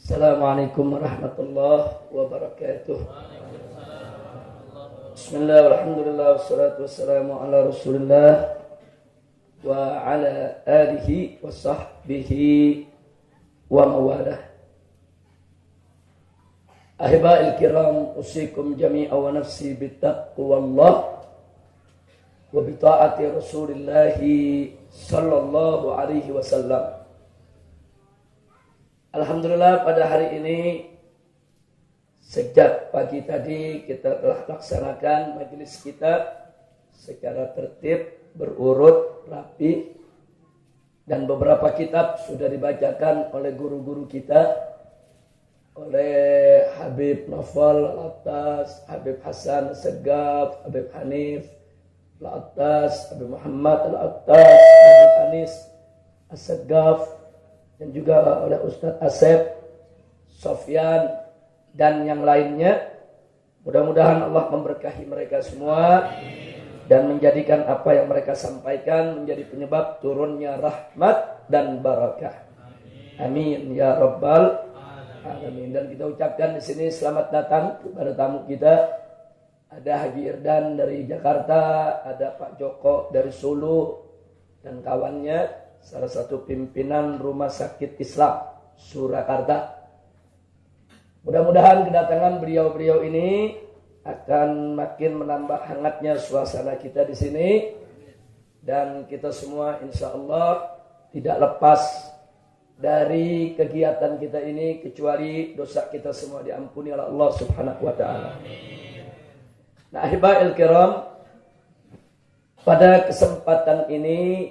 Assalamualaikum warahmatullahi wabarakatuh. Bismillah, alhamdulillah, wassalatu wassalamu ala rasulillah wa ala alihi wa sahbihi wa mawalah. Ahiba'il kiram, usikum jami'a wa nafsi bittaqwallah wa bita'ati rasulillahi sallallahu alaihi wasallam. Alhamdulillah, pada hari ini sejak pagi tadi kita telah laksanakan majelis kita secara tertib, berurut, rapi, dan beberapa kitab sudah dibacakan oleh guru-guru kita, oleh Habib Novel Al-Attas, Habib Hasan Segaf, Habib Hanif Al-Attas, Habib Muhammad Al-Attas, Habib Anis As-Segaf, dan juga oleh Ustadz Asep, Sofyan, dan yang lainnya. Mudah-mudahan Allah memberkahi mereka semua dan menjadikan apa yang mereka sampaikan menjadi penyebab turunnya rahmat dan barakah. Amin ya rabbal alamin. Dan kita ucapkan di sini selamat datang kepada tamu kita. Ada Haji Irdan dari Jakarta, ada Pak Joko dari Solo dan kawannya, salah satu pimpinan Rumah Sakit Islam Surakarta. Mudah-mudahan kedatangan beliau-beliau ini akan makin menambah hangatnya suasana kita di sini, dan kita semua insya Allah tidak lepas dari kegiatan kita ini kecuali dosa kita semua diampuni oleh Allah Subhanahu wa taala. Nah, ahiba'il kiram, pada kesempatan ini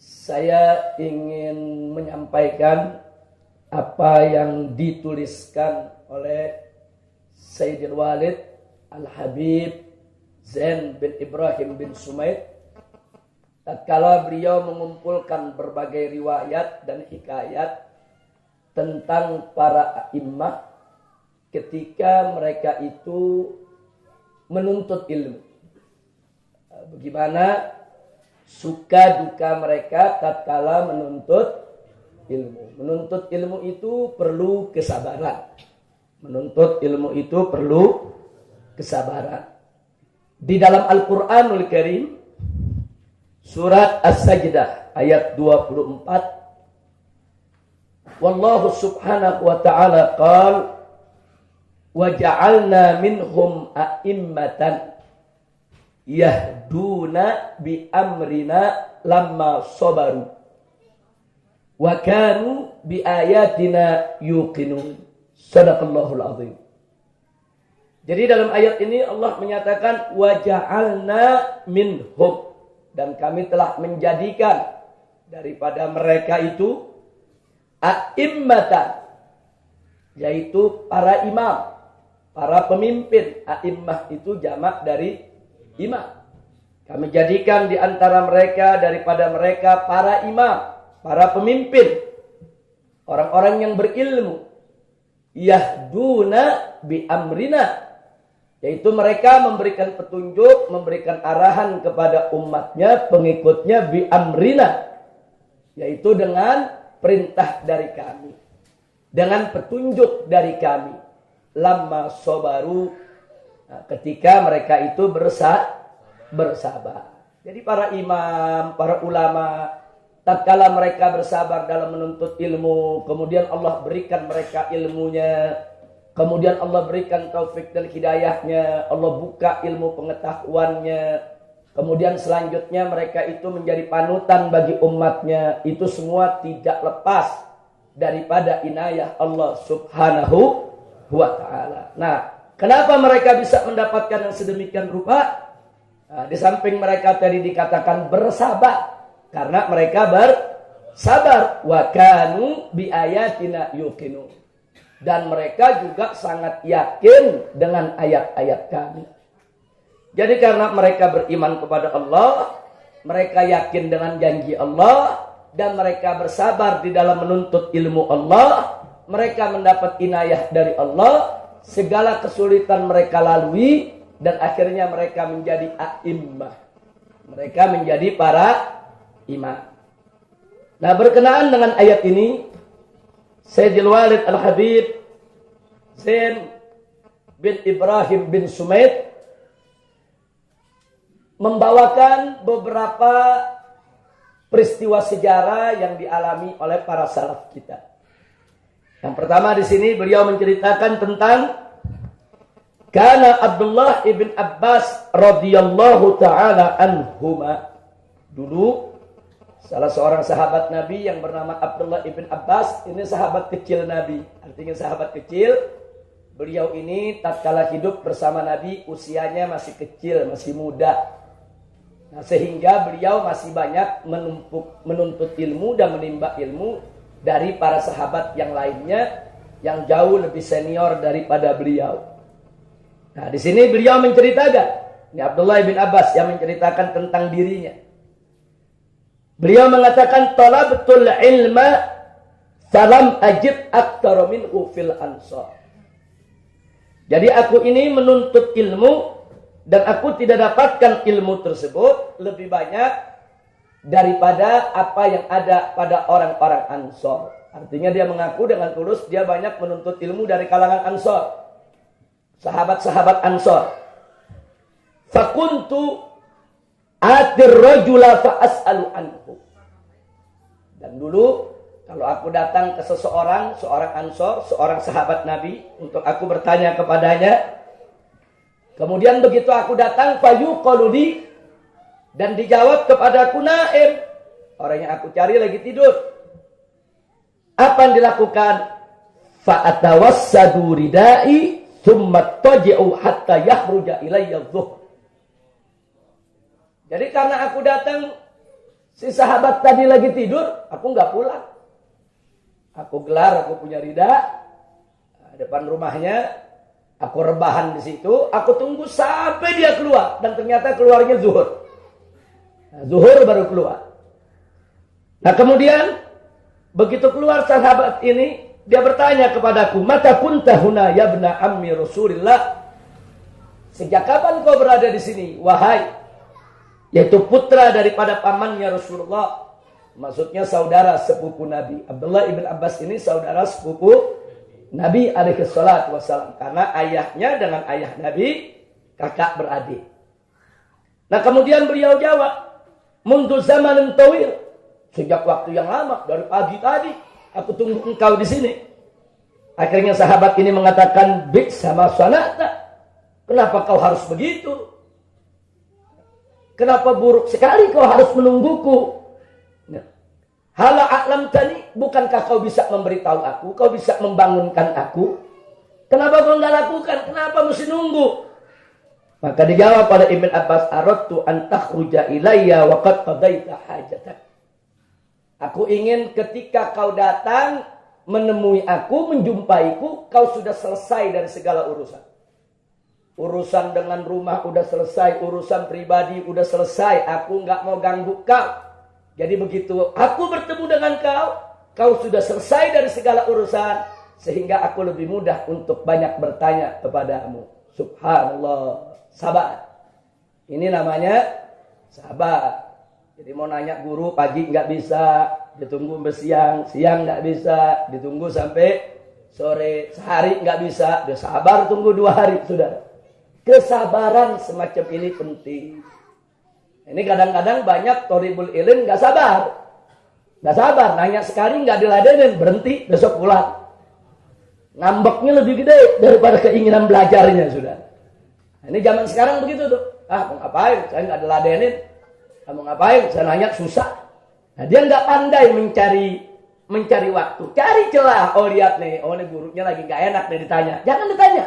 saya ingin menyampaikan apa yang dituliskan oleh Sayyidil Walid Al-Habib Zain bin Ibrahim bin Sumaid tatkala beliau mengumpulkan berbagai riwayat dan hikayat tentang para a'immah ketika mereka itu menuntut ilmu. Bagaimana suka duka mereka tatkala menuntut ilmu. Menuntut ilmu itu perlu kesabaran. Menuntut ilmu itu perlu kesabaran. Di dalam Al-Quranul Karim, surat As-Sajdah ayat 24, Wallahu subhanahu wa ta'ala qal, wa ja'alna minhum a'immatan yahduna bi amrina lamma sabaru wa kanu bi ayatina yuqinun. Shadaqallahul azim. Jadi dalam ayat ini Allah menyatakan wa ja'alna minhum, dan kami telah menjadikan daripada mereka itu a'immatan, yaitu para imam, para pemimpin. A'immah itu jamak dari imam. Kami jadikan di antara mereka, daripada mereka, para imam, para pemimpin, orang-orang yang berilmu. Yahduna bi amrina, yaitu mereka memberikan petunjuk, memberikan arahan kepada umatnya, pengikutnya, bi amrina, yaitu dengan perintah dari kami, dengan petunjuk dari kami. Lamma sobaru, ketika mereka itu bersabar. Jadi para imam, para ulama, tatkala mereka bersabar dalam menuntut ilmu, kemudian Allah berikan mereka ilmunya, kemudian Allah berikan taufik dan hidayahnya, Allah buka ilmu pengetahuannya, kemudian selanjutnya mereka itu menjadi panutan bagi umatnya. Itu semua tidak lepas daripada inayah Allah Subhanahu wa ta'ala. Nah, kenapa mereka bisa mendapatkan yang sedemikian rupa? Nah, di samping mereka tadi dikatakan bersabar, karena mereka bersabar. Wa kanu bi ayatina yuqinu, dan mereka juga sangat yakin dengan ayat-ayat kami. Jadi karena mereka beriman kepada Allah, mereka yakin dengan janji Allah, dan mereka bersabar di dalam menuntut ilmu Allah, mereka mendapat inayah dari Allah, segala kesulitan mereka lalui, dan akhirnya mereka menjadi a'immah. Mereka menjadi para imam. Nah, berkenaan dengan ayat ini, Sayyidil Walid Al-Habib Zain bin Ibrahim bin Sumaid membawakan beberapa peristiwa sejarah yang dialami oleh para salaf kita. Yang pertama di sini beliau menceritakan tentang Kana Abdullah ibn Abbas radhiyallahu taala anhuma. Dulu salah seorang sahabat Nabi yang bernama Abdullah ibn Abbas, ini sahabat kecil Nabi. Artinya sahabat kecil. Beliau ini tatkala hidup bersama Nabi usianya masih kecil, masih muda. Nah, sehingga beliau masih banyak menuntut ilmu dan menimba ilmu dari para sahabat yang lainnya yang jauh lebih senior daripada beliau. Nah, di sini beliau menceritakan, ini Abdullah bin Abbas yang menceritakan tentang dirinya. Beliau mengatakan talabtul ilma salam ajib aktsara minhu fil ansar. Jadi aku ini menuntut ilmu dan aku tidak dapatkan ilmu tersebut lebih banyak daripada apa yang ada pada orang-orang Ansor. Artinya dia mengaku dengan tulus dia banyak menuntut ilmu dari kalangan Ansor. Sahabat-sahabat Ansor. Fakuntu atir rajula fa as'alu anhu. Dan dulu kalau aku datang ke seorang Ansor, seorang sahabat Nabi untuk aku bertanya kepadanya, kemudian begitu aku datang fayuqalu li dan dijawab kepadaku naim. Orang yang aku cari lagi tidur. Apa yang dilakukan? Fa atawassadu ridai thumma taji'u hatta yahruja ilayya dhuhr. Jadi karena aku datang si sahabat tadi lagi tidur, aku enggak pulang. Aku gelar, aku punya rida depan rumahnya. Aku rebahan di situ, aku tunggu sampai dia keluar dan ternyata keluarnya zuhur. Nah, zuhur baru keluar. Nah, kemudian begitu keluar sahabat ini, dia bertanya kepadaku, "Mata kunta huna ya ibna ammi Rasulillah?" Sejak kapan kau berada di sini, wahai yaitu putra daripada pamannya Rasulullah? Maksudnya saudara sepupu Nabi. Abdullah ibn Abbas ini saudara sepupu Nabi alaihi salatu wassalam. Karena ayahnya dengan ayah Nabi kakak beradik. Nah, kemudian beliau jawab, "Mundu zamanin tawil." Sejak waktu yang lama, dari pagi tadi aku tunggu engkau di sini. Akhirnya sahabat ini mengatakan, "Bi sama sanata." Kenapa kau harus begitu? Kenapa buruk sekali kau harus menungguku? Hala a'lam tani, bukankah kau bisa memberitahu aku, kau bisa membangunkan aku? Kenapa kau enggak lakukan? Kenapa mesti nunggu? Maka dijawab pada Ibn Abbas, aradtu an takhruja ilayya wa qad qadaita hajatak. Aku ingin ketika kau datang menemui aku, menjumpaiku, kau sudah selesai dari segala urusan. Urusan dengan rumah udah selesai, urusan pribadi udah selesai, aku enggak mau ganggu kau. Jadi begitu aku bertemu dengan kau, kau sudah selesai dari segala urusan, sehingga aku lebih mudah untuk banyak bertanya kepadamu. Subhanallah, sabar. Ini namanya sabar. Jadi mau nanya guru pagi nggak bisa, ditunggu sampai siang, siang nggak bisa, ditunggu sampai sore, sehari nggak bisa, dia sabar tunggu 2 hari, sudah. Kesabaran semacam ini penting. Ini kadang-kadang banyak thalibul ilm gak sabar. Gak sabar, nanya sekali gak diladenin, berhenti, besok pulang. Ngambeknya lebih gede daripada keinginan belajarnya, sudah. Nah, ini zaman sekarang begitu tuh. Mau ngapain? Saya gak diladenin. Mau ngapain? Saya nanya susah. Nah, dia gak pandai mencari waktu. Cari celah. Oh, lihat nih. Oh, ini gurunya lagi gak enak nih ditanya. Jangan ditanya.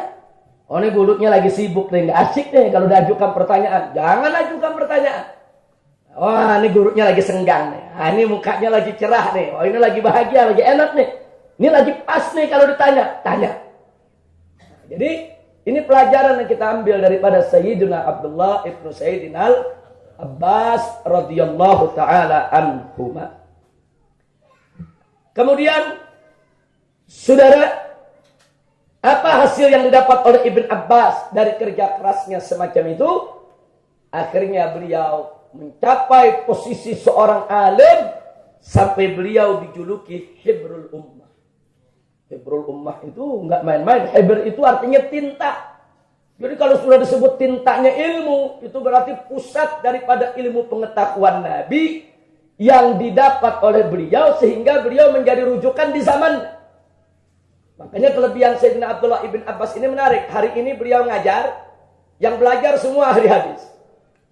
Oh, ini gurunya lagi sibuk nih, gak asik nih kalau diajukan pertanyaan. Jangan ajukan pertanyaan. Wah, ini gurunya lagi senggang nih. Ini mukanya lagi cerah nih. Oh, ini lagi bahagia, lagi enak nih. Ini lagi pas nih kalau ditanya. Tanya. Nah, jadi, ini pelajaran yang kita ambil daripada Sayyidina Abdullah ibnu Sayyidina Abbas radhiyallahu ta'ala anhuma. Kemudian, saudara, apa hasil yang didapat oleh Ibn Abbas dari kerja kerasnya semacam itu? Akhirnya beliau mencapai posisi seorang alim sampai beliau dijuluki Hibrul Ummah. Hibrul ummah itu nggak main-main. Hibr itu artinya tinta. Jadi kalau sudah disebut tintanya ilmu, itu berarti pusat daripada ilmu pengetahuan Nabi yang didapat oleh beliau sehingga beliau menjadi rujukan di zaman. Makanya kelebihan Sayyidina Abdullah ibn Abbas ini menarik. Hari ini beliau ngajar, yang belajar semua ahli hadis.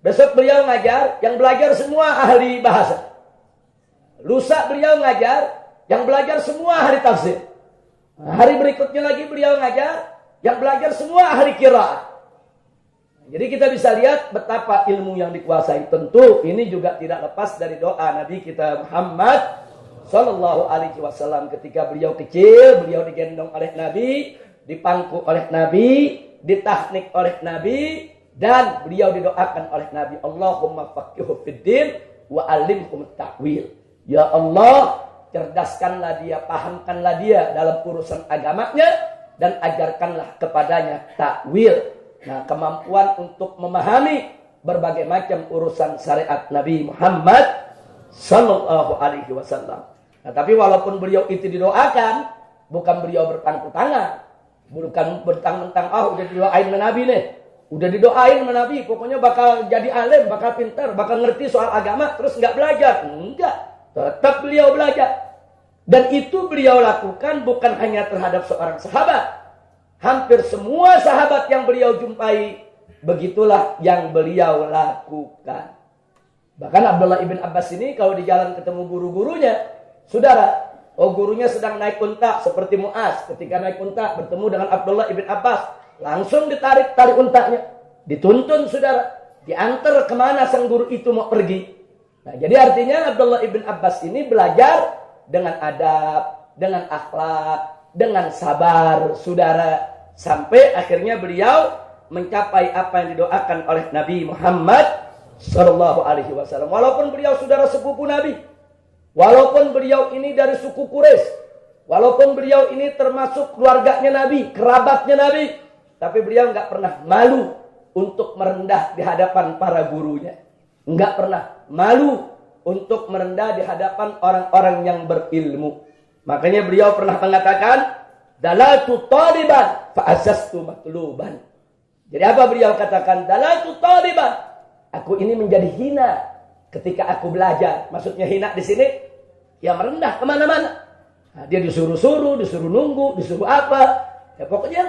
Besok beliau ngajar, yang belajar semua ahli bahasa. Lusa beliau ngajar, yang belajar semua ahli tafsir. Hari berikutnya lagi beliau ngajar, yang belajar semua ahli qiraat. Jadi kita bisa lihat betapa ilmu yang dikuasai. Tentu ini juga tidak lepas dari doa Nabi kita Muhammad Sallallahu Alaihi Wasallam. Ketika beliau kecil, beliau digendong oleh Nabi, dipangku oleh Nabi, ditahnik oleh Nabi, dan beliau didoakan oleh Nabi. Allahumma faqihu fiddin wa alimhum ta'wil. Ya Allah, cerdaskanlah dia, pahamkanlah dia dalam urusan agamanya, dan ajarkanlah kepadanya takwil. Nah, kemampuan untuk memahami berbagai macam urusan syariat Nabi Muhammad Sallallahu Alaihi Wasallam. Nah, tapi walaupun beliau itu didoakan, bukan beliau berpangku tangan, bukan mentang-mentang udah didoain sama Nabi nih, udah didoain sama Nabi, pokoknya bakal jadi alim, bakal pintar, bakal ngerti soal agama, terus nggak belajar. Enggak, tetap beliau belajar. Dan itu beliau lakukan bukan hanya terhadap seorang sahabat. Hampir semua sahabat yang beliau jumpai, begitulah yang beliau lakukan. Bahkan Abdullah ibn Abbas ini kalau di jalan ketemu guru-gurunya, saudara, gurunya sedang naik unta seperti Muaz. Ketika naik unta bertemu dengan Abdullah ibn Abbas, langsung ditarik untanya. Dituntun saudara, diantar kemana sang guru itu mau pergi. Nah, jadi artinya Abdullah ibn Abbas ini belajar dengan adab, dengan akhlak, dengan sabar, saudara. Sampai akhirnya beliau mencapai apa yang didoakan oleh Nabi Muhammad Sallallahu Alaihi Wasallam. Walaupun beliau saudara sepupu Nabi, walaupun beliau ini dari suku Quraisy, walaupun beliau ini termasuk keluarganya Nabi, kerabatnya Nabi, tapi beliau nggak pernah malu untuk merendah di hadapan para gurunya. Nggak pernah malu untuk merendah di hadapan orang-orang yang berilmu. Makanya beliau pernah mengatakan, dalatu taliban fa'azastu matluban. Jadi apa beliau katakan? Dalatu taliban. Aku ini menjadi hina ketika aku belajar. Maksudnya hina di sini, ya merendah kemana-mana. Nah, dia disuruh-suruh, disuruh nunggu, disuruh apa. Ya pokoknya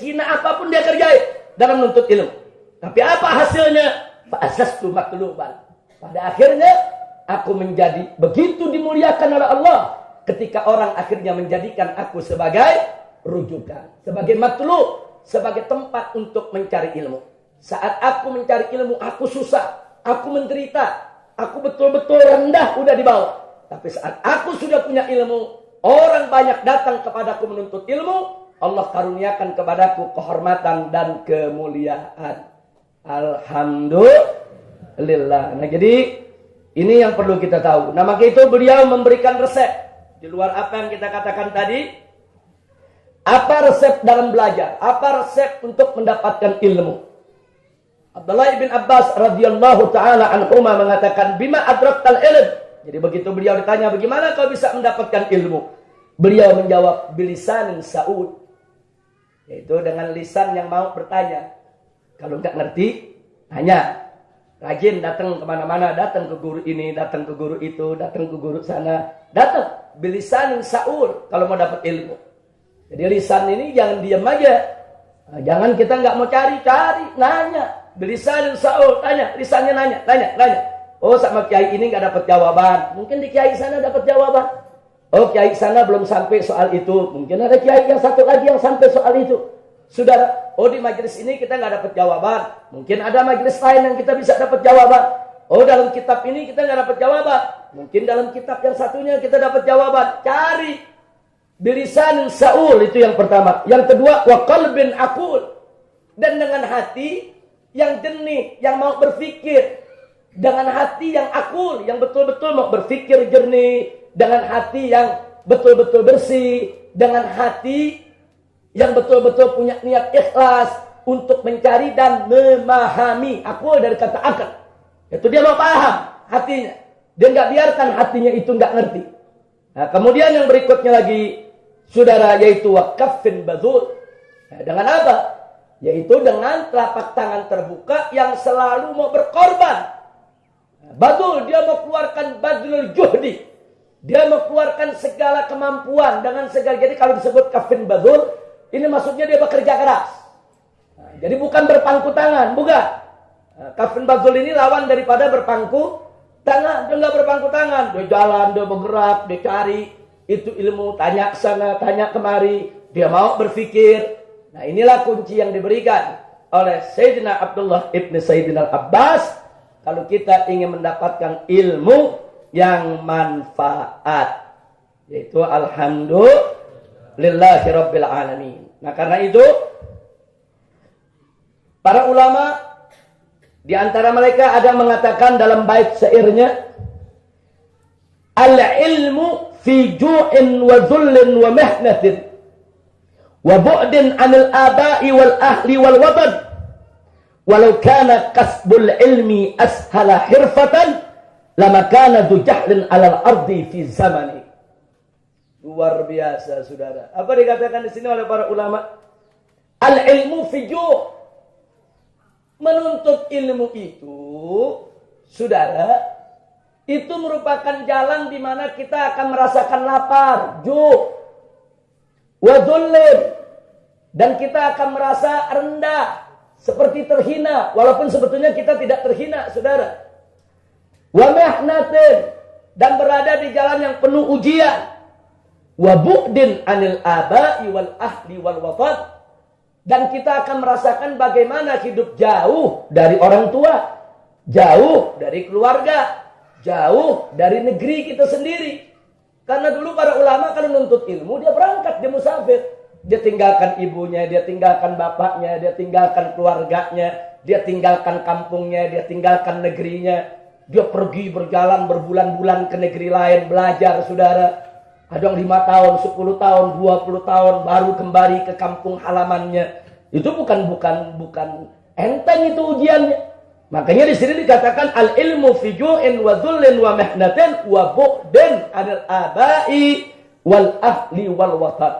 hina apapun dia kerjain dalam menuntut ilmu. Tapi apa hasilnya? Fa'azastu matluban. Pada akhirnya, aku menjadi begitu dimuliakan oleh Allah ketika orang akhirnya menjadikan aku sebagai rujukan, sebagai matlub, sebagai tempat untuk mencari ilmu. Saat aku mencari ilmu, aku susah, aku menderita, aku betul-betul rendah, udah di bawah. Tapi saat aku sudah punya ilmu, orang banyak datang kepadaku menuntut ilmu, Allah karuniakan kepadaku kehormatan dan kemuliaan. Alhamdulillah. Nah, jadi ini yang perlu kita tahu. Nah, maka itu beliau memberikan resep. Di luar apa yang kita katakan tadi, apa resep dalam belajar? Apa resep untuk mendapatkan ilmu? Abdullah ibn Abbas radhiyallahu taala anhuma mengatakan, bima adraktal ilm. Jadi begitu beliau ditanya, bagaimana kau bisa mendapatkan ilmu? Beliau menjawab, bilisanin sa'ud. Yaitu dengan lisan yang mau bertanya. Kalau nggak ngerti, tanya. Rajin datang kemana-mana, datang ke guru ini, datang ke guru itu, datang ke guru sana. Datang, bilisanin sa'ud kalau mau dapat ilmu. Jadi lisan ini jangan diam aja. Nah, jangan kita nggak mau cari, nanya. Bilisanin sa'ud, tanya, lisannya tanya. Oh, sama kiai ini nggak dapat jawaban. Mungkin di kiai sana dapat jawaban. Oh, kiai sana belum sampai soal itu. Mungkin ada kiai yang satu lagi yang sampai soal itu. Saudara, oh di majelis ini kita nggak dapat jawaban. Mungkin ada majelis lain yang kita bisa dapat jawaban. Oh, dalam kitab ini kita nggak dapat jawaban. Mungkin dalam kitab yang satunya kita dapat jawaban. Cari. Bilisan sa'ul, itu yang pertama. Yang kedua, wa qalbin aqul. Dan dengan hati yang jernih, yang mau berfikir. Dengan hati yang akul, yang betul-betul mau berfikir jernih. Dengan hati yang betul-betul bersih. Dengan hati yang betul-betul punya niat ikhlas untuk mencari dan memahami. Akul dari kata akal. Itu dia mau paham hatinya. Dia nggak biarkan hatinya itu nggak ngerti. Nah, kemudian yang berikutnya lagi, saudara, yaitu wakaffin badul. Nah, dengan apa? Yaitu dengan telapak tangan terbuka yang selalu mau berkorban. Badul, dia mau keluarkan badlul juhdi. Dia mau keluarkan segala kemampuan dengan segala. Jadi kalau disebut kaffin badul, ini maksudnya dia bekerja keras. Nah, jadi bukan berpangku tangan, bukan. Nah, kaffin badul ini lawan daripada berpangku tangan. Dia nggak berpangku tangan, dia jalan, dia bergerak, dia cari itu ilmu, tanya ke sana, tanya kemari, dia mau berpikir. Nah, inilah kunci yang diberikan oleh Sayyidina Abdullah ibn Sayyidina Abbas kalau kita ingin mendapatkan ilmu yang manfaat, yaitu alhamdulillahi rabbil alamin. Nah, karena itu para ulama di antara mereka ada yang mengatakan dalam bait syairnya, al-ilmu fi ju'in wa dhullin wa mihnatin wa bu'din 'anil aba'i wal ahli wal watan walau kana kasbul ilmi ashala hirfatan lama kana du jahlin 'alal ardi fi zamani. Luar biasa, saudara. Apa dikatakan di sini oleh para ulama? Al-ilmu fi ju'. Menuntut ilmu itu, saudara, itu merupakan jalan di mana kita akan merasakan lapar, wadullin, dan kita akan merasa rendah, seperti terhina, walaupun sebetulnya kita tidak terhina, saudara. Wa mihnatin, dan berada di jalan yang penuh ujian. Wa bu'din 'anil aba'i wal ahli wal watan, dan kita akan merasakan bagaimana hidup jauh dari orang tua, jauh dari keluarga, jauh dari negeri kita sendiri. Karena dulu para ulama kalau nuntut ilmu, dia berangkat, dia musafir. Dia tinggalkan ibunya, dia tinggalkan bapaknya, dia tinggalkan keluarganya, dia tinggalkan kampungnya, dia tinggalkan negerinya. Dia pergi berjalan berbulan-bulan ke negeri lain, belajar, saudara. Ada yang 5 tahun, 10 tahun, 20 tahun, baru kembali ke kampung halamannya. Itu bukan enteng itu ujiannya. Makanya di sini dikatakan al-ilmu fi ju'in wa dhullin wa mihnatin wa bu'din 'anil aba'i wal ahli wal watan.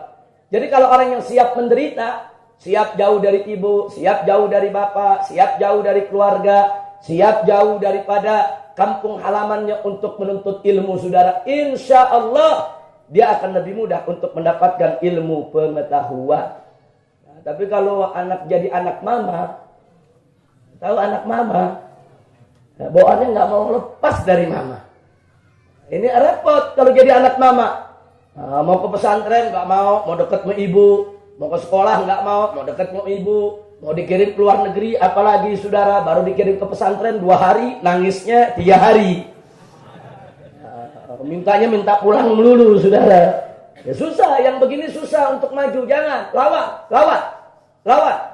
Jadi kalau orang yang siap menderita, siap jauh dari ibu, siap jauh dari bapak, siap jauh dari keluarga, siap jauh daripada kampung halamannya untuk menuntut ilmu, saudara, insya Allah dia akan lebih mudah untuk mendapatkan ilmu pengetahuan. Nah, tapi kalau anak jadi anak mama, tahu anak mama, bawaannya nggak mau lepas dari mama. Ini repot kalau jadi anak mama. Nah, mau ke pesantren nggak mau deket sama ibu. Mau ke sekolah nggak mau deket sama ibu. Mau dikirim ke luar negeri, apalagi saudara, baru dikirim ke pesantren 2 hari, nangisnya 3 hari. Nah, mintanya minta pulang melulu, saudara. Ya susah, yang begini susah untuk maju. Jangan, lawan.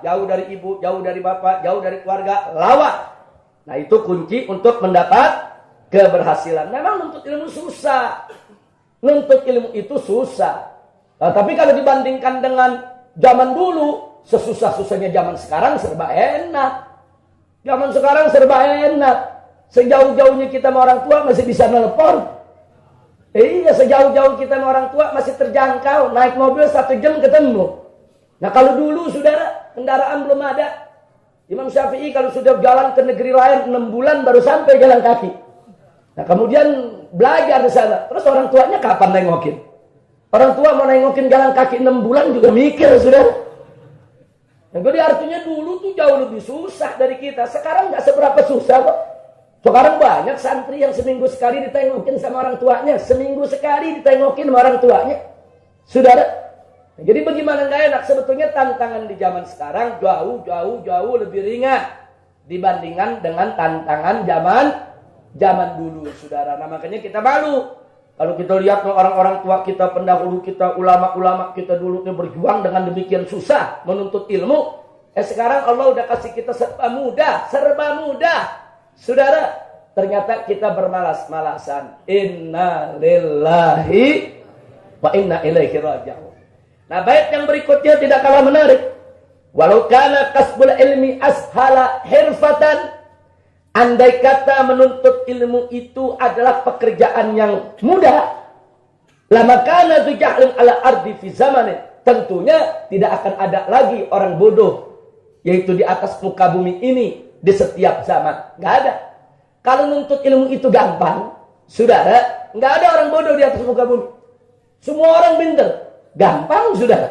Jauh dari ibu, jauh dari bapak, jauh dari keluarga, lawan. Nah, itu kunci untuk mendapat keberhasilan. Memang nuntut ilmu susah. Nuntut ilmu itu susah. Nah, tapi kalau dibandingkan dengan zaman dulu, sesusah-susahnya zaman sekarang serba enak. Zaman sekarang serba enak. Sejauh-jauhnya kita sama orang tua masih bisa nelpon. Iya, sejauh-jauh kita sama orang tua masih terjangkau. Naik mobil 1 jam ketemu. Nah, kalau dulu, saudara, kendaraan belum ada. Imam Syafi'i kalau sudah jalan ke negeri lain 6 bulan baru sampai jalan kaki. Nah, kemudian belajar di sana. Terus orang tuanya kapan nengokin? Orang tua mau nengokin jalan kaki 6 bulan juga mikir, saudara. Nah, jadi artinya dulu tuh jauh lebih susah dari kita. Sekarang nggak seberapa susah kok. Sekarang banyak santri yang seminggu sekali ditengokin sama orang tuanya. Seminggu sekali ditengokin sama orang tuanya. Saudara. Nah, jadi bagaimana nggak enak? Sebetulnya tantangan di zaman sekarang jauh lebih ringan dibandingkan dengan tantangan zaman dulu, saudara. Nah, makanya kita malu kalau kita lihat orang-orang tua kita, pendahulu kita, ulama-ulama kita dulu berjuang dengan demikian susah menuntut ilmu. Sekarang Allah udah kasih kita serba mudah, saudara. Ternyata kita bermalas-malasan. Inna lillahi wa inna ilaihi raji'un. Nah, bait yang berikutnya tidak kalah menarik. Walau kana kasbul ilmi ashala hirfatan, andai kata menuntut ilmu itu adalah pekerjaan yang mudah, Lama kana tu jahlun ala ardi fi zamanin. Tentunya tidak akan ada lagi orang bodoh, yaitu di atas muka bumi ini di setiap zaman. Nggak ada. Kalau nuntut ilmu itu gampang, saudara, nggak ada orang bodoh di atas muka bumi. Semua orang pintar. Gampang, saudara.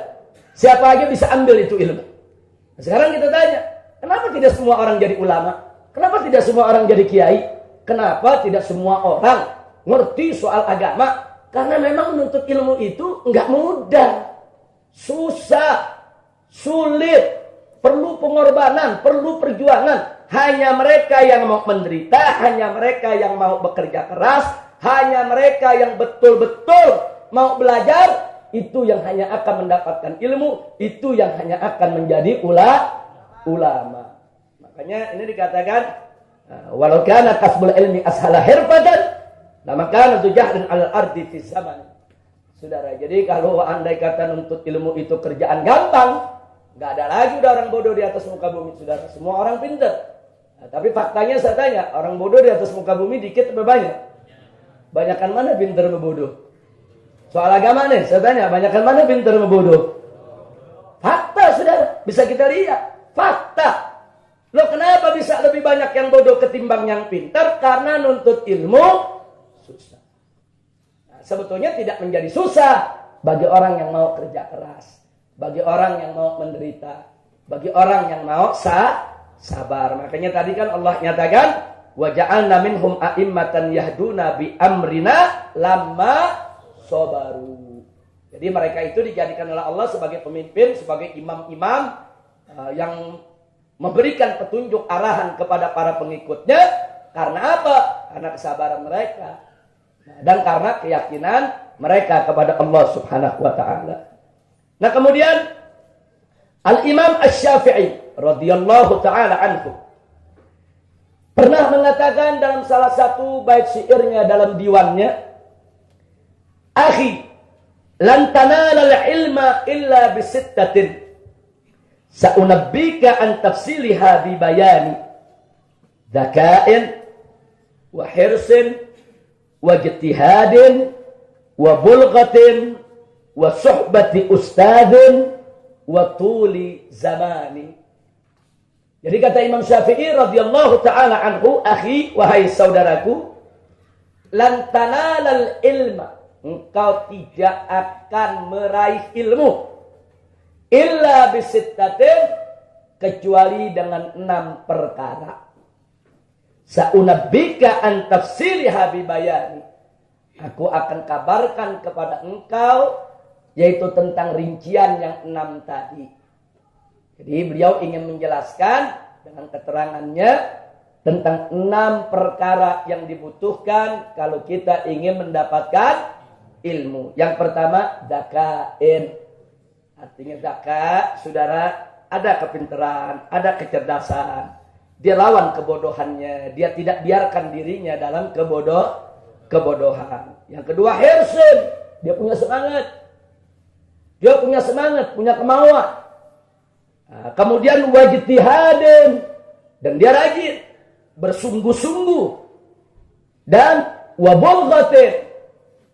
Siapa aja bisa ambil itu ilmu. Nah, sekarang kita tanya, kenapa tidak semua orang jadi ulama? Kenapa tidak semua orang jadi kiai? Kenapa tidak semua orang ngerti soal agama? Karena memang menuntut ilmu itu nggak mudah. Susah. Sulit. Perlu pengorbanan, perlu perjuangan. Hanya mereka yang mau menderita, hanya mereka yang mau bekerja keras, hanya mereka yang betul-betul mau belajar, itu yang hanya akan mendapatkan ilmu, itu yang hanya akan menjadi ulama. Makanya ini dikatakan, walau kana kasbul ilmi ashala hirfatan, lama kana tujahdun al ardi fi zaman. Saudara, jadi kalau andai kata nuntut ilmu itu kerjaan gampang, nggak ada lagi udah orang bodoh di atas muka bumi, saudara. Semua orang pintar. Nah, tapi faktanya saya tanya, orang bodoh di atas muka bumi dikit atau banyak? Banyakan mana pintar sama bodoh? Soal agama nih, saya tanya, banyakan mana pintar sama bodoh? Fakta, saudara. Bisa kita lihat. Fakta. Loh, kenapa bisa lebih banyak yang bodoh ketimbang yang pintar? Karena nuntut ilmu susah. Nah, sebetulnya tidak menjadi susah bagi orang yang mau kerja keras, bagi orang yang mau menderita, bagi orang yang mau sabar. Makanya tadi kan Allah nyatakan, wa ja'alna minhum a'immatan yahduna bi amrina lamma sabaru. Jadi mereka itu dijadikan oleh Allah sebagai pemimpin, sebagai imam-imam yang memberikan petunjuk arahan kepada para pengikutnya. Karena apa? Karena kesabaran mereka. Dan karena keyakinan mereka kepada Allah Subhanahu wa ta'ala. Nah, kemudian Al-Imam Asy-Syafi'i radhiyallahu ta'ala anhu pernah mengatakan dalam salah satu bait syairnya dalam diwannya, "Akhi, lan tanala al-ilma illa bisittatin. Sa'unabbika an tafsiliha bi bayani. Dzaka'in wa hirsin wa ijtihadin wa bulghatin wa suhbati ustadin wa tuli zamani." Jadi kata Imam Syafi'i radhiyallahu ta'ala anhu, "Akhi, wahai saudaraku, lan tanalal ilma, engkau tidak akan meraih ilmu illa bisittatin, kecuali dengan 6 perkara. Sa'unabbika an tafsiliha bi bayani, aku akan kabarkan kepada engkau yaitu tentang rincian yang 6 tadi." Jadi beliau ingin menjelaskan dengan keterangannya tentang 6 perkara yang dibutuhkan kalau kita ingin mendapatkan ilmu. Yang pertama, dzakain. Artinya zakat, saudara, ada kepintaran, ada kecerdasan. Dia lawan kebodohannya. Dia tidak biarkan dirinya dalam kebodohan. Yang kedua, hirsun. Dia punya semangat. Dia punya semangat, punya kemauan. Nah, kemudian wajtihadin, dan dia rajin, bersungguh-sungguh. Dan wabulghatin.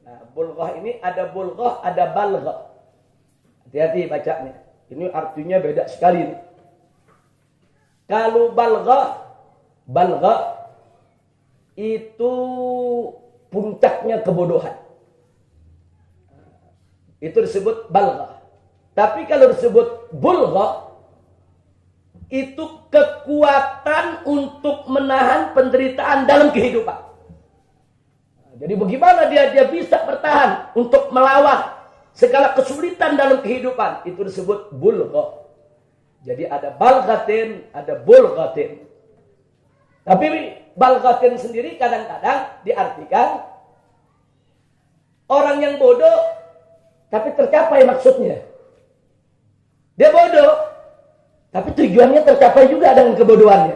Nah, bulghah ini ada bulghah, ada balghah. Hati-hati bacanya. Ini artinya beda sekali. Kalau balghah itu puncaknya kebodohan. Itu disebut balghah. Tapi kalau disebut bulghah, itu kekuatan untuk menahan penderitaan dalam kehidupan. Jadi bagaimana dia bisa bertahan untuk melawan segala kesulitan dalam kehidupan. Itu disebut bulghah. Jadi ada balghatin, ada bulghatin. Tapi balghatin sendiri kadang-kadang diartikan orang yang bodoh tapi tercapai maksudnya. Dia bodoh tapi tujuannya tercapai juga dengan kebodohannya.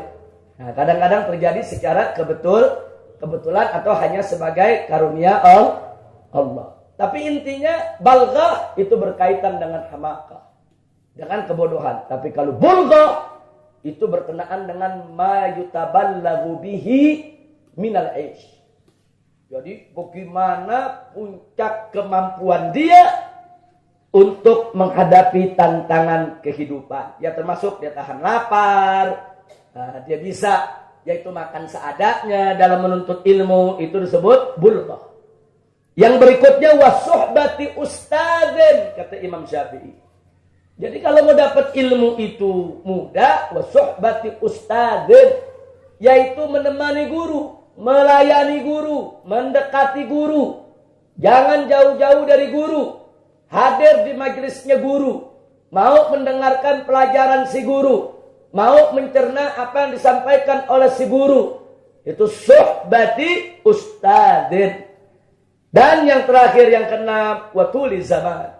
Nah, kadang-kadang terjadi secara kebetulan atau hanya sebagai karunia Allah. Tapi intinya balghah itu berkaitan dengan hamakah, dengan kebodohan. Tapi kalau bulghah itu berkenaan dengan ma yutaballagu bihi minal aish, Jadi bagaimana puncak kemampuan dia untuk menghadapi tantangan kehidupan. Ya termasuk dia tahan lapar, dia bisa yaitu makan seadanya dalam menuntut ilmu, itu disebut bulghah. Yang berikutnya wasuhbati ustadzin, kata Imam Syafi'i. Jadi kalau mau dapat ilmu itu mudah, wasuhbati ustadzin, yaitu menemani guru, melayani guru, mendekati guru. Jangan jauh-jauh dari guru. Hadir di majelisnya guru. Mau mendengarkan pelajaran si guru. Mau mencerna apa yang disampaikan oleh si guru. Itu suhbati ustadzin. Dan yang terakhir yang keenam, watuli zaman.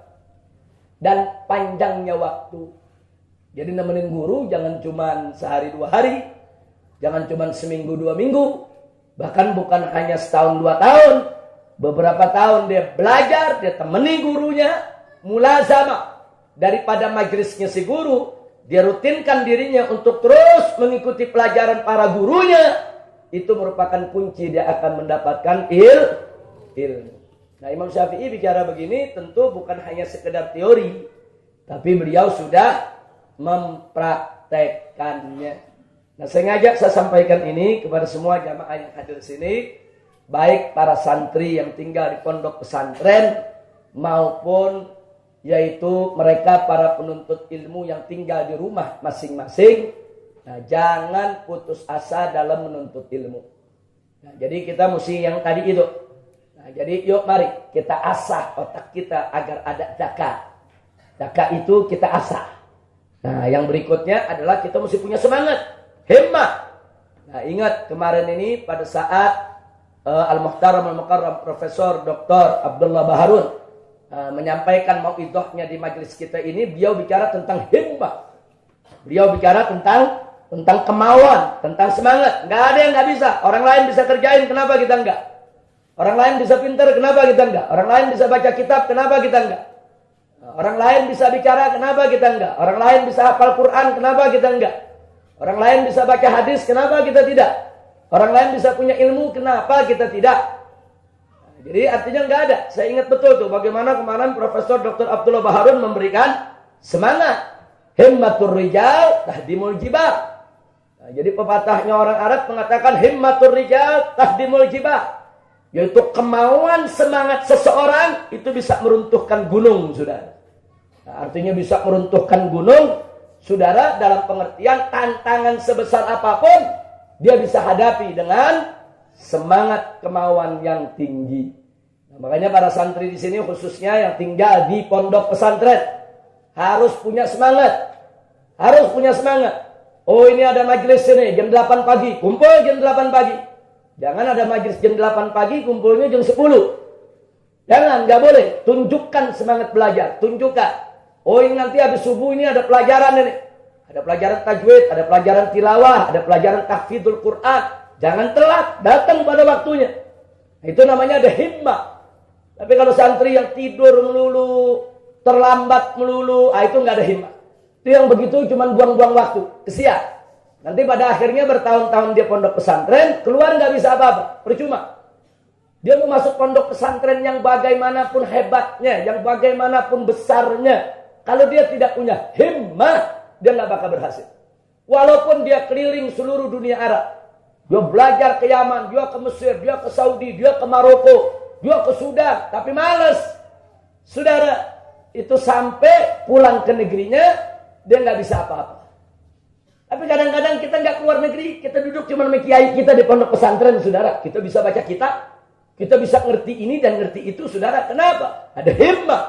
Dan panjangnya waktu. Jadi nemenin guru jangan cuma sehari 2 hari. Jangan cuma seminggu 2 minggu. Bahkan bukan hanya setahun 2 tahun. Beberapa tahun dia belajar, dia temani gurunya. Mulazamah. Daripada majelisnya si guru. Dia rutinkan dirinya untuk terus mengikuti pelajaran para gurunya. Itu merupakan kunci dia akan mendapatkan ilmu. Nah, Imam Syafi'i bicara begini tentu bukan hanya sekedar teori, tapi beliau sudah mempraktekkannya. Nah, sengaja saya sampaikan ini kepada semua jamaah yang hadir sini, baik para santri yang tinggal di pondok pesantren maupun yaitu mereka para penuntut ilmu yang tinggal di rumah masing-masing. Nah, jangan putus asa dalam menuntut ilmu. Nah, jadi kita mesti yang tadi itu. Nah, jadi yuk mari kita asah otak kita agar ada zakat. Zakat itu kita asah. Nah, yang berikutnya adalah kita mesti punya semangat, himmah. Nah, ingat kemarin ini pada saat Al-Muhtaram Al-Mukarram Profesor Dr. Abdullah Baharun menyampaikan mauidhahnya di majelis kita ini, beliau bicara tentang himmah. Beliau bicara tentang kemauan, tentang semangat. Nggak ada yang nggak bisa. Orang lain bisa kerjain, kenapa kita enggak? Orang lain bisa pintar, kenapa kita enggak? Orang lain bisa baca kitab, kenapa kita enggak? Orang lain bisa bicara, kenapa kita enggak? Orang lain bisa hafal Quran, kenapa kita enggak? Orang lain bisa baca hadis, kenapa kita tidak? Orang lain bisa punya ilmu, kenapa kita tidak? Jadi artinya enggak ada. Saya ingat betul tuh bagaimana kemarin Profesor Dr. Abdullah Baharun memberikan semangat. Himmatur rijal tahdimul jibal. Nah, jadi pepatahnya orang Arab mengatakan himmatur rijal tahdimul jibal. Yaitu kemauan semangat seseorang itu bisa meruntuhkan gunung, saudara. Nah, artinya bisa meruntuhkan gunung, saudara, dalam pengertian tantangan sebesar apapun dia bisa hadapi dengan semangat kemauan yang tinggi. Nah, makanya para santri di sini khususnya yang tinggal di pondok pesantren harus punya semangat. Harus punya semangat. Oh, ini ada majelis sini jam 8 pagi, kumpul jam 8 pagi. Jangan ada majelis jam 8 pagi, kumpulnya jam 10. Jangan, nggak boleh. Tunjukkan semangat belajar, tunjukkan. Oh, ini nanti habis subuh ini ada pelajaran ini. Ada pelajaran tajwid, ada pelajaran tilawah, ada pelajaran tahfidzul Quran. Jangan telat, datang pada waktunya. Itu namanya ada himmah. Tapi kalau santri yang tidur melulu, terlambat melulu, itu nggak ada himmah. Itu yang begitu cuma buang-buang waktu, kesian. Nanti pada akhirnya bertahun-tahun dia pondok pesantren, keluar nggak bisa apa-apa, percuma. Dia mau masuk pondok pesantren yang bagaimanapun hebatnya, yang bagaimanapun besarnya, kalau dia tidak punya himmah, dia nggak bakal berhasil. Walaupun dia keliling seluruh dunia Arab, dia belajar ke Yaman, dia ke Mesir, dia ke Saudi, dia ke Maroko, dia ke Sudan, tapi malas. Saudara, itu sampai pulang ke negerinya, dia nggak bisa apa-apa. Tapi kadang-kadang kita nggak keluar negeri, kita duduk cuma sama kiai kita di pondok pesantren, saudara. Kita bisa baca kitab, kita bisa ngerti ini dan ngerti itu, saudara. Kenapa? Ada himmah.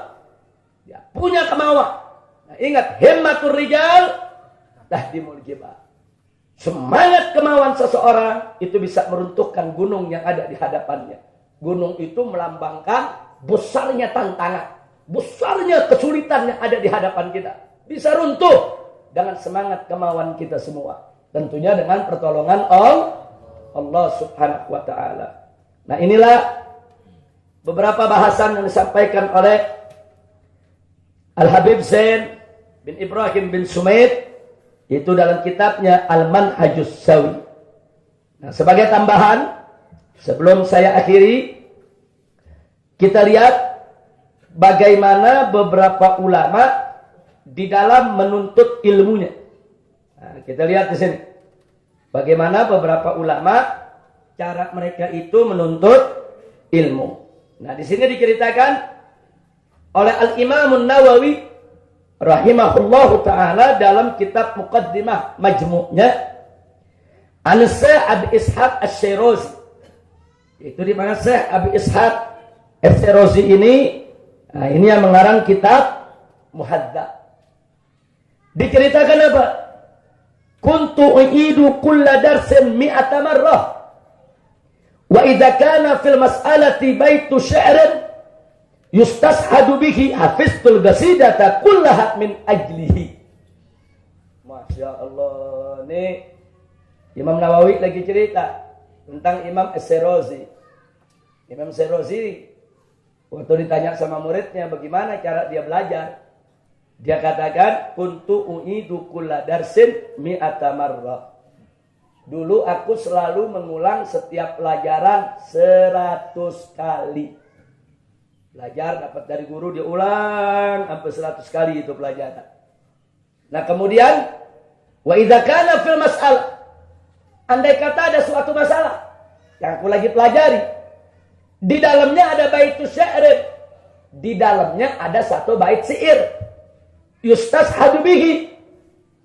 Ya, punya kemauan. Nah, ingat, himmatur rijal tahdimul jibal. Semangat kemauan seseorang itu bisa meruntuhkan gunung yang ada di hadapannya. Gunung itu melambangkan besarnya tantangan, besarnya kesulitan yang ada di hadapan kita. Bisa runtuh dengan semangat kemauan kita semua. Tentunya dengan pertolongan Allah Subhanahu wa ta'ala. Nah, inilah beberapa bahasan yang disampaikan oleh Al-Habib Zain bin Ibrahim bin Sumaid, itu dalam kitabnya Al-Manhajus Sawi. Nah, sebagai tambahan, sebelum saya akhiri, kita lihat bagaimana beberapa ulama di dalam menuntut ilmunya. Nah, kita lihat di sini. Bagaimana beberapa ulama cara mereka itu menuntut ilmu. Nah, di sini diceritakan oleh Al-Imam An-Nawawi rahimahullahu taala dalam kitab Muqaddimah Majmu'nya An-Syekh Abi Ishaq Asy-Syirazi. Itu di mana Syekh Abi Ishaq Asy-Syirazi ini, nah ini yang mengarang kitab Muhadzab. Diceritakan apa? Kuntu u'idu kulla darsin mi'ata marrah. Wa idza kana fil mas'alati baitu syi'rin yustashhadu bihi hafiztul qasidata kullaha min ajlihi. Masya Allah. Nih Imam Nawawi lagi cerita tentang Imam Asy-Syirazi. Imam Asy-Syirazi waktu ditanya sama muridnya bagaimana cara dia belajar, dia katakan kuntu u'idu kulla darsin mi'ata marrah. Dulu aku selalu mengulang setiap pelajaran 100 kali. Belajar dapat dari guru dia ulang sampai 100 kali itu pelajaran. Nah, kemudian wa idza kana fil mas'alah, andai kata ada suatu masalah yang aku lagi pelajari, di dalamnya ada baitus syair, di dalamnya ada satu bait syair, yustashhadu bihi,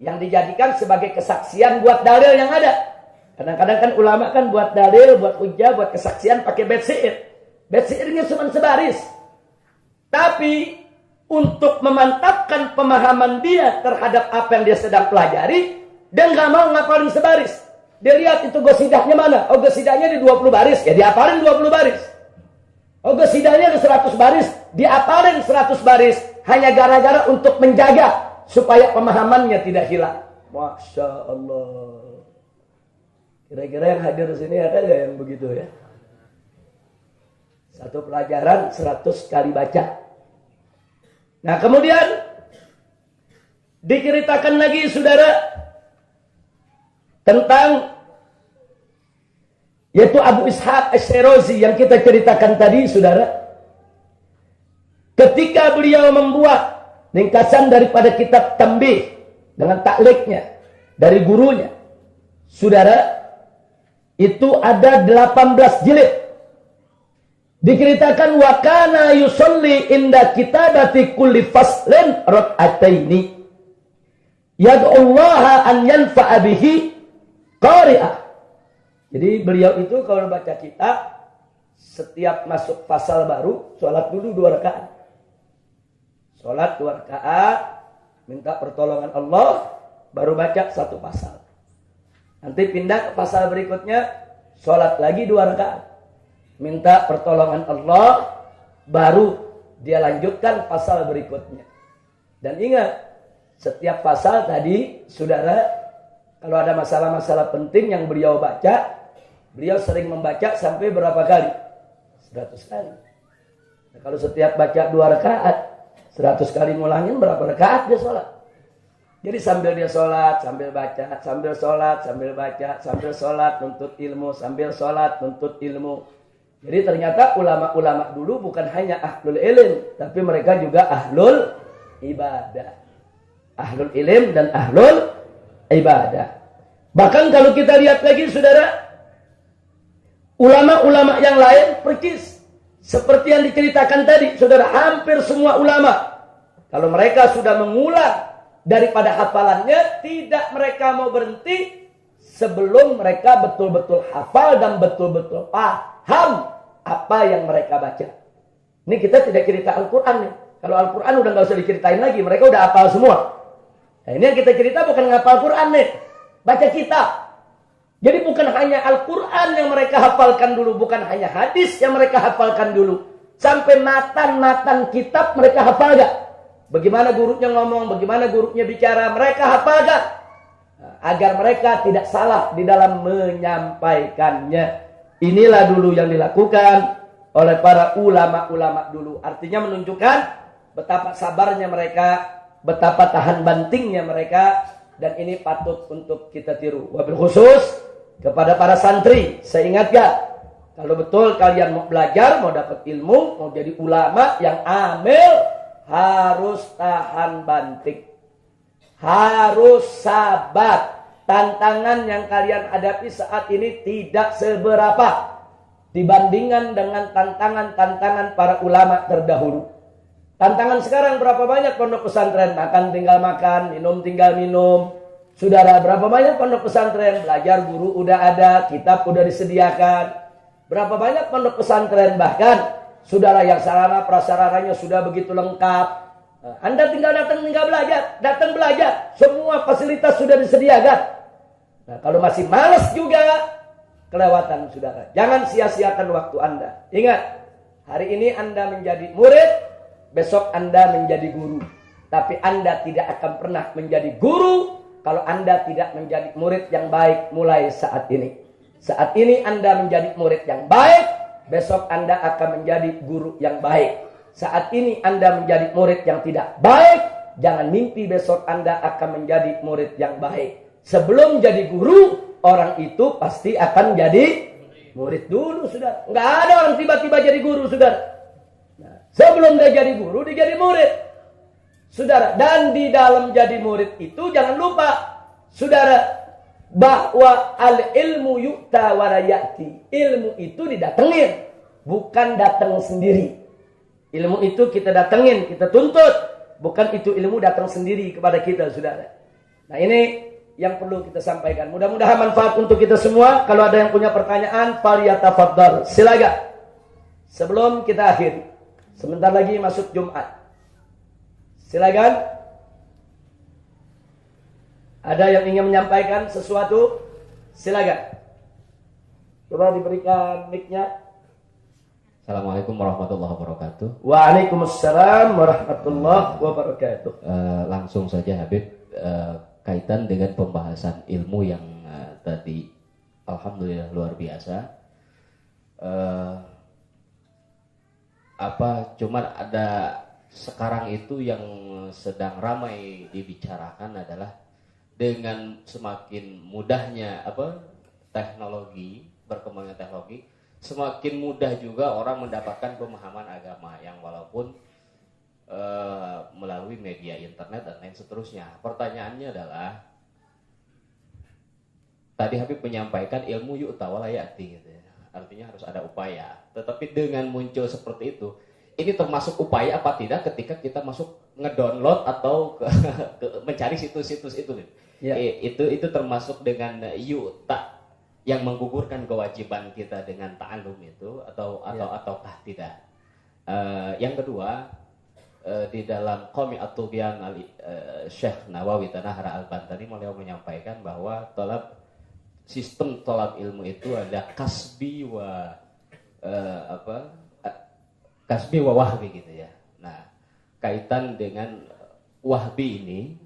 yang dijadikan sebagai kesaksian buat dalil yang ada. Kadang-kadang kan ulama kan buat dalil, buat hujjah, buat kesaksian pakai bait syair. Bait syairnya cuma sebaris. Tapi untuk memantapkan pemahaman dia terhadap apa yang dia sedang pelajari, dia nggak mau ngapalin sebaris. Dia lihat itu gosidahnya mana. Oh, gosidahnya di 20 baris, ya diapalin 20 baris. Oh, gosidahnya di 100 baris, diapalin 100 baris. Hanya gara-gara untuk menjaga supaya pemahamannya tidak hilang. Masya Allah. Kira-kira yang hadir di sini ada nggak yang begitu ya? Satu pelajaran 100 kali baca. Nah, kemudian diceritakan lagi saudara tentang yaitu Abu Ishaq Asy-Syirazi yang kita ceritakan tadi saudara. Ketika beliau membuat ringkasan daripada kitab Tanbih dengan takliknya dari gurunya, saudara, itu ada 18 jilid. Diceritakan wa kana yusalli inda kitabati kulli faslin rak'ataini. Yad'ullaha an yanfa'a bihi qari'ah. Jadi beliau itu kalau baca kitab setiap masuk pasal baru salat dulu 2 rakaat. Salat 2 rakaat, minta pertolongan Allah, baru baca 1 pasal. Nanti pindah ke pasal berikutnya, salat lagi 2 rakaat. Minta pertolongan Allah, baru dia lanjutkan pasal berikutnya. Dan ingat, setiap pasal tadi, saudara, kalau ada masalah-masalah penting yang beliau baca, beliau sering membaca sampai berapa kali? 100 kali. Nah, kalau setiap baca 2 rakaat, 100 kali ngulangin berapa rakaat dia sholat? Jadi sambil dia sholat, sambil baca, sambil sholat, sambil baca, sambil sholat, nuntut ilmu, sambil sholat, nuntut ilmu. Jadi ternyata ulama-ulama dulu bukan hanya ahlul ilm, tapi mereka juga ahlul ibadah. Ahlul ilm dan ahlul ibadah. Bahkan kalau kita lihat lagi saudara, ulama-ulama yang lain percis seperti yang diceritakan tadi, saudara, hampir semua ulama kalau mereka sudah mengulang daripada hafalannya, tidak mereka mau berhenti sebelum mereka betul-betul hafal dan betul-betul paham apa yang mereka baca. Ini kita tidak cerita Al-Quran nih. Kalau Al-Quran udah gak usah diceritain lagi, mereka udah hafal semua. Nah, ini yang kita cerita bukan ngapal Quran nih, baca kitab. Jadi bukan hanya Al-Quran yang mereka hafalkan dulu, bukan hanya hadis yang mereka hafalkan dulu, sampai matan-matan kitab mereka hafal gak? Bagaimana gurunya ngomong, bagaimana gurunya bicara, mereka hafal gak? Nah, agar mereka tidak salah di dalam menyampaikannya. Inilah dulu yang dilakukan oleh para ulama-ulama dulu. Artinya menunjukkan betapa sabarnya mereka, betapa tahan bantingnya mereka, dan ini patut untuk kita tiru. Wabil khusus kepada para santri, saya ingatkan, Kalau betul kalian mau belajar, mau dapat ilmu, mau jadi ulama yang amil, harus tahan banting. Harus sabar. Tantangan yang kalian hadapi saat ini tidak seberapa dibandingkan dengan tantangan-tantangan para ulama terdahulu. Tantangan sekarang berapa banyak pondok pesantren? Makan tinggal makan, minum tinggal minum. Saudara, berapa banyak pondok pesantren? Belajar guru udah ada, kitab udah disediakan. Berapa banyak pondok pesantren? Bahkan saudara yang sarana prasarananya sudah begitu lengkap. Anda tinggal datang belajar. Semua fasilitas sudah disediakan. Nah, kalau masih malas juga, kelewatan saudara. Jangan sia-siakan waktu Anda. Ingat, hari ini Anda menjadi murid, besok Anda menjadi guru. Tapi Anda tidak akan pernah menjadi guru kalau Anda tidak menjadi murid yang baik mulai saat ini. Saat ini Anda menjadi murid yang baik, besok Anda akan menjadi guru yang baik. Saat ini Anda menjadi murid yang tidak baik, jangan mimpi besok Anda akan menjadi murid yang baik. Sebelum jadi guru, orang itu pasti akan jadi murid dulu, saudara. Nggak ada orang tiba-tiba jadi guru, saudara. Nah, sebelum dia jadi guru, dia jadi murid, saudara. Dan di dalam jadi murid itu jangan lupa, saudara, bahwa al-ilmu yu'ta wa la ya'ti. Ilmu itu didatengin, bukan datang sendiri. Ilmu itu kita datengin, kita tuntut, bukan itu ilmu datang sendiri kepada kita, saudara. Nah, ini yang perlu kita sampaikan. Mudah-mudahan manfaat untuk kita semua. Kalau ada yang punya pertanyaan, falyatafaddal. Silakan. Sebelum kita akhiri, sebentar lagi masuk Jumat. Silakan. Ada yang ingin menyampaikan sesuatu? Silakan. Coba diberikan mic-nya. Assalamualaikum warahmatullahi wabarakatuh. Waalaikumsalam warahmatullahi wabarakatuh. Langsung saja Habib, kaitan dengan pembahasan ilmu yang tadi, alhamdulillah luar biasa. Cuman ada sekarang itu yang sedang ramai dibicarakan adalah dengan semakin mudahnya teknologi, berkembangnya teknologi, semakin mudah juga orang mendapatkan pemahaman agama yang walaupun melalui media internet dan lain seterusnya. Pertanyaannya adalah, tadi Habib menyampaikan ilmu yu'ta wa la ya'ti gitu ya. Artinya harus ada upaya. Tetapi dengan muncul seperti itu, ini termasuk upaya apa tidak ketika kita masuk ngedownload atau mencari situs-situs itu? Ya. Itu termasuk dengan yu'ta yang menggugurkan kewajiban kita dengan ta'allum itu ataukah tidak? Yang kedua, di dalam Qami at-Tubyan Syekh Nawawi Tanahara Al-Bantani beliau menyampaikan bahwa sistem tolab ilmu itu ada kasbi wa wahbi gitu ya. Nah, kaitan dengan wahbi ini,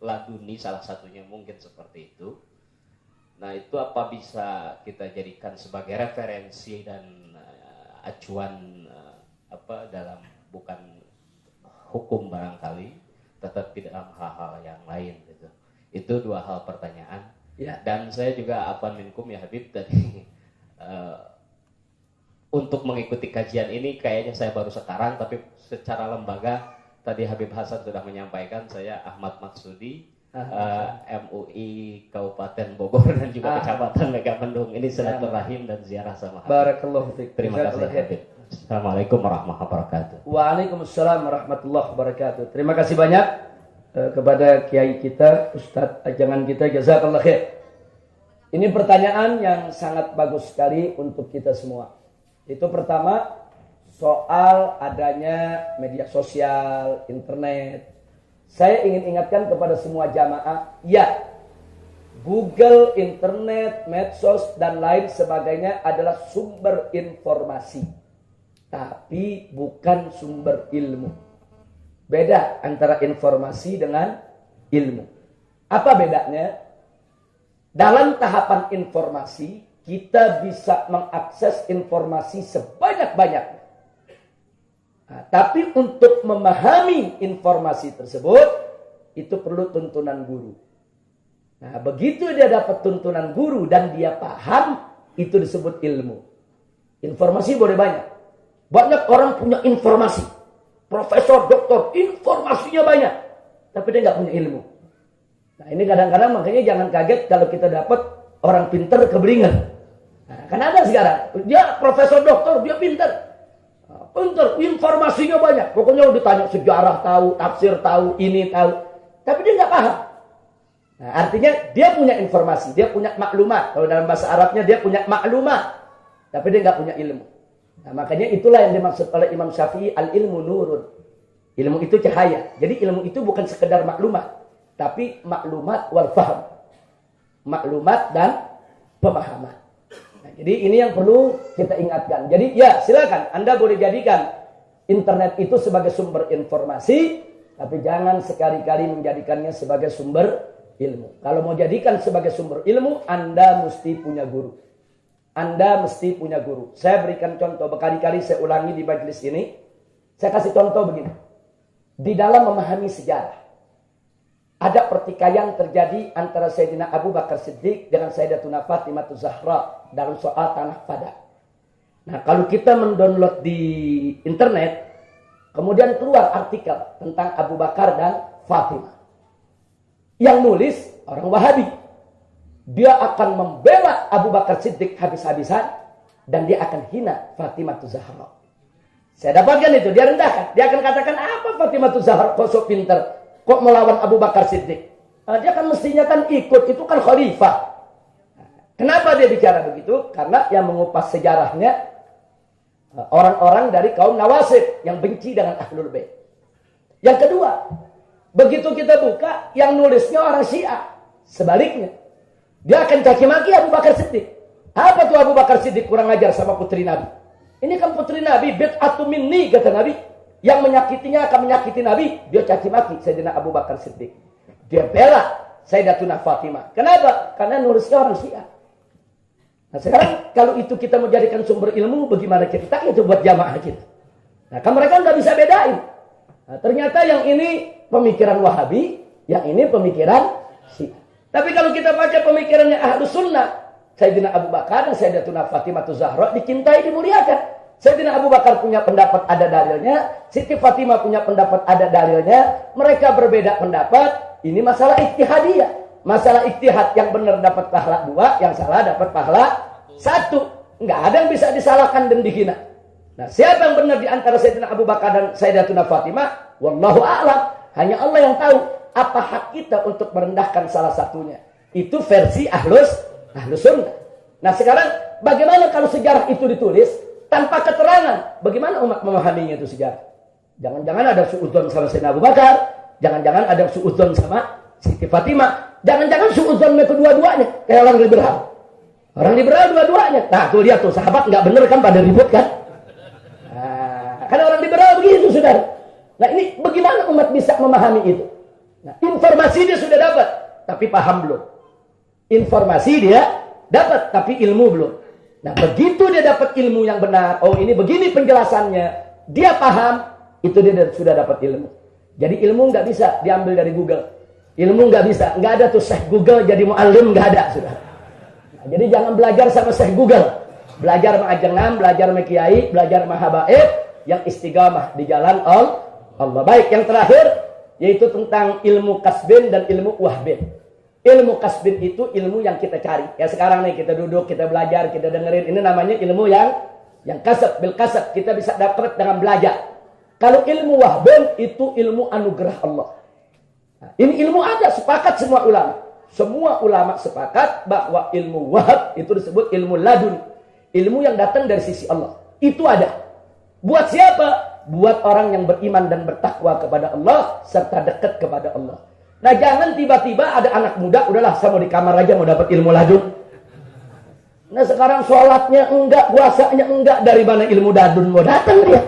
laduni salah satunya mungkin seperti itu. Nah, itu apa bisa kita jadikan sebagai referensi dan acuan dalam bukan hukum barangkali, tetapi dalam hal-hal yang lain gitu. Itu dua hal pertanyaan. Ya. Dan saya juga minkum ya Habib tadi untuk mengikuti kajian ini kayaknya saya baru sekarang, tapi secara lembaga tadi Habib Hasan sudah menyampaikan. Saya Ahmad Maksudi, MUI Kabupaten Bogor dan juga Kecamatan Megamendung. Ini silaturahim dan ziarah sama Habib. Barakallahu fiik. Terima kasih Habib. Assalamualaikum warahmatullahi wabarakatuh. Waalaikumsalam warahmatullahi wabarakatuh. Terima kasih banyak kepada kiai kita, Ustadz ajangan kita, jazakallah khair. Ini pertanyaan yang sangat bagus sekali untuk kita semua. Itu pertama, soal adanya media sosial, internet. Saya ingin ingatkan kepada semua jamaah, ya, Google, internet, medsos, dan lain sebagainya adalah sumber informasi, tapi bukan sumber ilmu. Beda antara informasi dengan ilmu. Apa bedanya? Dalam tahapan informasi, kita bisa mengakses informasi sebanyak-banyaknya. Nah, tapi untuk memahami informasi tersebut, itu perlu tuntunan guru. Nah, begitu dia dapat tuntunan guru dan dia paham, itu disebut ilmu. Informasi boleh banyak. Banyak orang punya informasi. Profesor, doktor, informasinya banyak. Tapi dia nggak punya ilmu. Nah ini kadang-kadang makanya jangan kaget kalau kita dapat orang pinter kebelingan. Nah, kan ada sekarang. Dia profesor, doktor, dia pinter. Pinter, informasinya banyak. Pokoknya ditanya sejarah tahu, tafsir tahu, ini tahu. Tapi dia nggak paham. Nah, artinya dia punya informasi, dia punya maklumat. Kalau dalam bahasa Arabnya dia punya maklumat. Tapi dia nggak punya ilmu. Nah, makanya itulah yang dimaksud oleh Imam Syafi'i, al-ilmu nurun. Ilmu itu cahaya. Jadi ilmu itu bukan sekedar maklumat. Tapi maklumat wal faham. Maklumat dan pemahaman. Nah, jadi ini yang perlu kita ingatkan. Jadi ya silakan Anda boleh jadikan internet itu sebagai sumber informasi, tapi jangan sekali-kali menjadikannya sebagai sumber ilmu. Kalau mau jadikan sebagai sumber ilmu, Anda mesti punya guru. Anda mesti punya guru. Saya berikan contoh, berkali-kali saya ulangi di majelis ini. Saya kasih contoh begini. Di dalam memahami sejarah, ada pertikaian terjadi antara Sayyidina Abu Bakar Siddiq dengan Sayyidatuna Fatimah Zahra dalam soal tanah Padak. Nah, kalau kita mendownload di internet, kemudian keluar artikel tentang Abu Bakar dan Fatimah. Yang nulis orang Wahabi. Dia akan membela Abu Bakar Siddiq habis-habisan dan dia akan hina Fatimah Zahra. Saya dapatkan itu, dia rendahkan. Dia akan katakan, apa Fatimah Zahra kok sok pinter? Kok melawan Abu Bakar Siddiq? Nah, dia kan mestinya kan ikut, itu kan khalifah. Kenapa dia bicara begitu? Karena yang mengupas sejarahnya orang-orang dari kaum Nawasib yang benci dengan Ahlul Bait. Yang kedua, begitu kita buka, yang nulisnya orang Syiah. Sebaliknya, dia akan caci maki Abu Bakar Siddiq. Apa tuh Abu Bakar Siddiq kurang ajar sama putri Nabi? Ini kan putri Nabi, bid'atu minni kata Nabi. Yang menyakitinya akan menyakiti Nabi. Dia caci maki Sayyidina Abu Bakar Siddiq. Dia bela Sayyidatuna Fatimah. Kenapa? Karena nulisnya orang Syiah. Nah sekarang kalau itu kita menjadikan sumber ilmu, bagaimana kita itu buat jamaah kita? Nah kan mereka nggak bisa bedain. Nah, ternyata yang ini pemikiran Wahabi, yang ini pemikiran Syiah. Tapi kalau kita baca pemikirannya Ahlus Sunnah, Sayyidina Abu Bakar dan Sayyidatuna Fatimah Zahra dicintai, dimuliakan. Sayyidina Abu Bakar punya pendapat ada dalilnya, Siti Fatimah punya pendapat ada dalilnya. Mereka berbeda pendapat. Ini masalah ijtihadiyah. Masalah ijtihad, yang benar dapat pahala 2, yang salah dapat pahala 1. Enggak ada yang bisa disalahkan dan dihina. Nah, siapa yang benar di antara Sayyidina Abu Bakar dan Sayyidatuna Fatimah? Wallahu a'lam. Hanya Allah yang tahu apa hak kita untuk merendahkan salah satunya. Itu versi Ahlus Sunnah. Nah, sekarang bagaimana kalau sejarah itu ditulis tanpa keterangan? Bagaimana umat memahaminya itu sejarah? Jangan-jangan ada suudzon sama Sayyidina Abu Bakar, jangan-jangan ada suudzon sama Siti Fatimah, jangan-jangan suudzon kedua-duanya kayak orang liberal. Orang liberal dua-duanya. Nah, tuh lihat tuh sahabat nggak bener kan pada ribut kan? Nah, karena orang liberal begitu, saudara. Nah, ini bagaimana umat bisa memahami itu? Nah, informasi dia sudah dapat, tapi paham belum. Informasi dia dapat, tapi ilmu belum. Nah, begitu dia dapat ilmu yang benar, oh ini begini penjelasannya, dia paham, itu dia sudah dapat ilmu. Jadi ilmu nggak bisa diambil dari Google. Ilmu nggak bisa, nggak ada tuh Syekh Google jadi mu'allim, nggak ada, sudah. Nah, jadi jangan belajar sama Syekh Google. Belajar sama ajengan, belajar sama kiai, belajar sama habaib yang istiqamah di jalan Allah. Baik, yang terakhir yaitu tentang ilmu kasbin dan ilmu wahbin. Ilmu kasbin itu ilmu yang kita cari. Ya sekarang nih kita duduk, kita belajar, kita dengerin. Ini namanya ilmu yang kasab, bil kasab. Kita bisa dapat dengan belajar. Kalau ilmu wahbin itu ilmu anugerah Allah. Nah, ini ilmu ada, sepakat semua ulama. Semua ulama sepakat bahwa ilmu wahab itu disebut ilmu ladun. Ilmu yang datang dari sisi Allah. Itu ada. Buat siapa? Buat orang yang beriman dan bertakwa kepada Allah serta dekat kepada Allah. Nah, jangan tiba-tiba ada anak muda, udahlah saya mau di kamar aja mau dapat ilmu ladun. Nah, sekarang sholatnya enggak, puasanya enggak, dari mana ilmu ladun mau datang dia?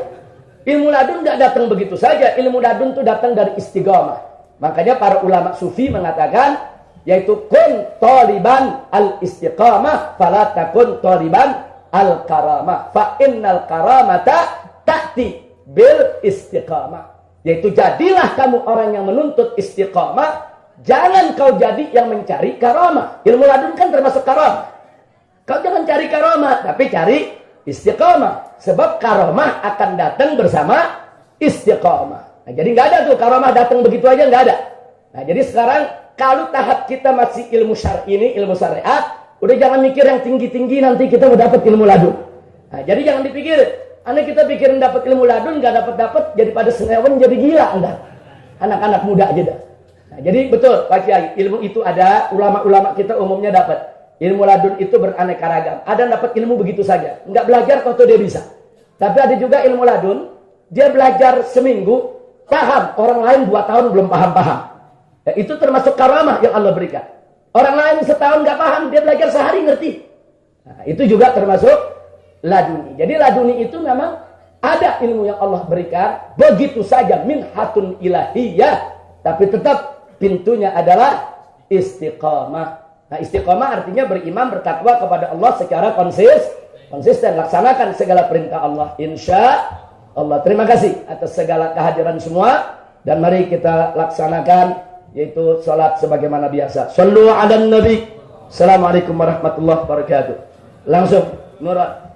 Ilmu ladun enggak datang begitu saja. Ilmu ladun itu datang dari istiqamah. Makanya para ulama sufi mengatakan, yaitu kun taliban al-istiqamah fala takun taliban al-karamah. Fa innal karamata ta'ti bil istiqamah. Yaitu jadilah kamu orang yang menuntut istiqamah, jangan kau jadi yang mencari karamah. Ilmu ladun kan termasuk karamah. Kau jangan cari karamah, tapi cari istiqamah. Sebab karomah akan datang bersama istiqamah. Nah, jadi nggak ada tuh karomah datang begitu aja, nggak ada. Nah, jadi sekarang kalau tahap kita masih ilmu syar'i ini, ilmu syariat, udah jangan mikir yang tinggi-tinggi nanti kita mau dapat ilmu ladun. Nah, jadi jangan dipikir, aneh kita pikirin dapat ilmu ladun, nggak dapat, jadi pada senewen jadi gila Anda. Anak-anak muda aja dah. Nah, jadi betul Pak Kiai, ilmu itu ada, ulama-ulama kita umumnya dapat. Ilmu ladun itu beraneka ragam. Ada yang dapat ilmu begitu saja, nggak belajar kalau dia bisa. Tapi ada juga ilmu ladun, dia belajar seminggu, paham. Orang lain 2 tahun belum paham-paham. Ya, itu termasuk karamah yang Allah berikan. Orang lain setahun nggak paham, dia belajar sehari ngerti. Nah, itu juga termasuk laduni. Jadi laduni itu memang ada ilmu yang Allah berikan, begitu saja minhatun ilahiyah, tapi tetap pintunya adalah istiqamah. Nah, istiqamah artinya beriman, bertakwa kepada Allah secara konsisten, laksanakan segala perintah Allah. Insya Allah. Terima kasih atas segala kehadiran semua, dan mari kita laksanakan, yaitu salat sebagaimana biasa. Shallu 'alan nabi. Assalamualaikum warahmatullahi wabarakatuh. Langsung Murad.